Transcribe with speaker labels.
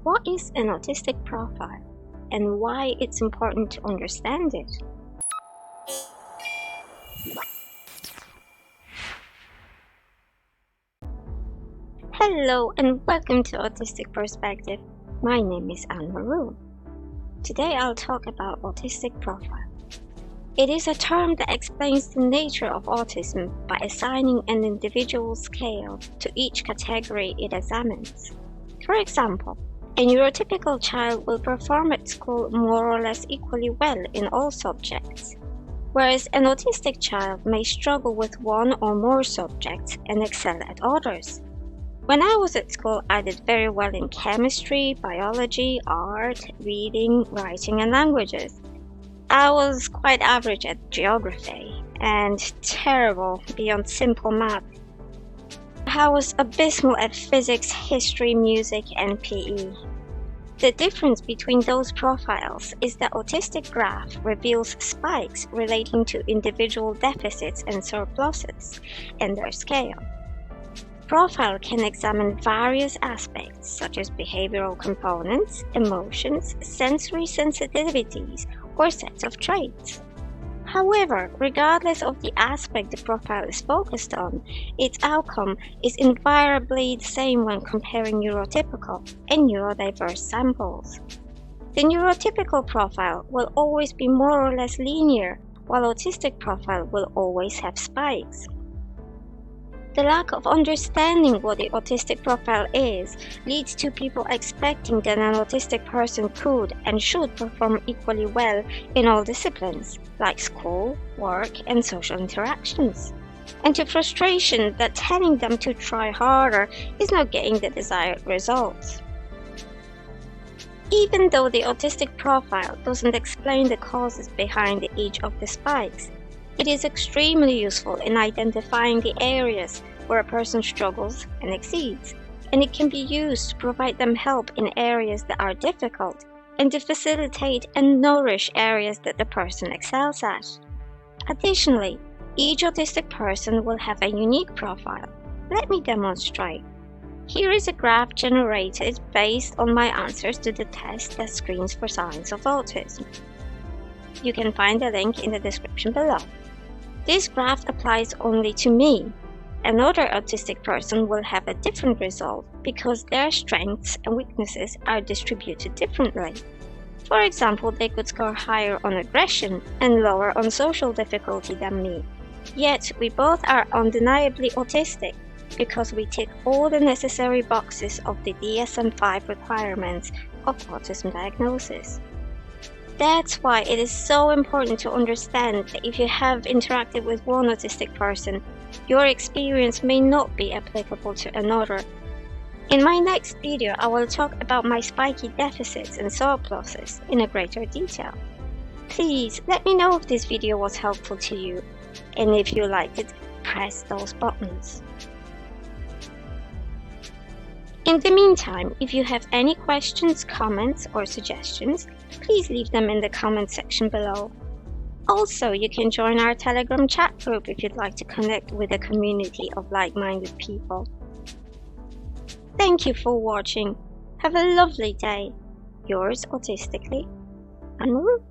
Speaker 1: What is an autistic profile and why it's important to understand it? Hello and welcome to Autistic Perspective. My name is Anne Maroon. Today I'll talk about autistic profile. It is a term that explains the nature of autism by assigning an individual scale to each category it examines. For example, a neurotypical child will perform at school more or less equally well in all subjects, whereas an autistic child may struggle with one or more subjects and excel at others. When I was at school, I did very well in chemistry, biology, art, reading, writing, and languages. I was quite average at geography and terrible beyond simple math. I was abysmal at physics, history, music, and PE. The difference between those profiles is that autistic graph reveals spikes relating to individual deficits and surpluses and their scale. Profile can examine various aspects such as behavioral components, emotions, sensory sensitivities, or sets of traits. However, regardless of the aspect the profile is focused on, its outcome is invariably the same when comparing neurotypical and neurodiverse samples. The neurotypical profile will always be more or less linear, while autistic profile will always have spikes. The lack of understanding what the autistic profile is leads to people expecting that an autistic person could and should perform equally well in all disciplines, like school, work, and social interactions, and to frustration that telling them to try harder is not getting the desired results. Even though the autistic profile doesn't explain the causes behind each of the spikes, it is extremely useful in identifying the areas where a person struggles and exceeds, and it can be used to provide them help in areas that are difficult and to facilitate and nourish areas that the person excels at. Additionally, each autistic person will have a unique profile. Let me demonstrate. Here is a graph generated based on my answers to the test that screens for signs of autism. You can find the link in the description below. This graph applies only to me. Another autistic person will have a different result because their strengths and weaknesses are distributed differently. For example, they could score higher on aggression and lower on social difficulty than me. Yet, we both are undeniably autistic because we tick all the necessary boxes of the DSM-5 requirements of autism diagnosis. That's why it is so important to understand that if you have interacted with one autistic person, your experience may not be applicable to another. In my next video, I will talk about my spiky deficits and surpluses in a greater detail. Please let me know if this video was helpful to you, and if you liked it, press those buttons. In the meantime, if you have any questions, comments, or suggestions, please leave them in the comment section below. Also, you can join our Telegram chat group if you'd like to connect with a community of like-minded people. Thank you for watching. Have a lovely day. Yours autistically, Anne Maroon.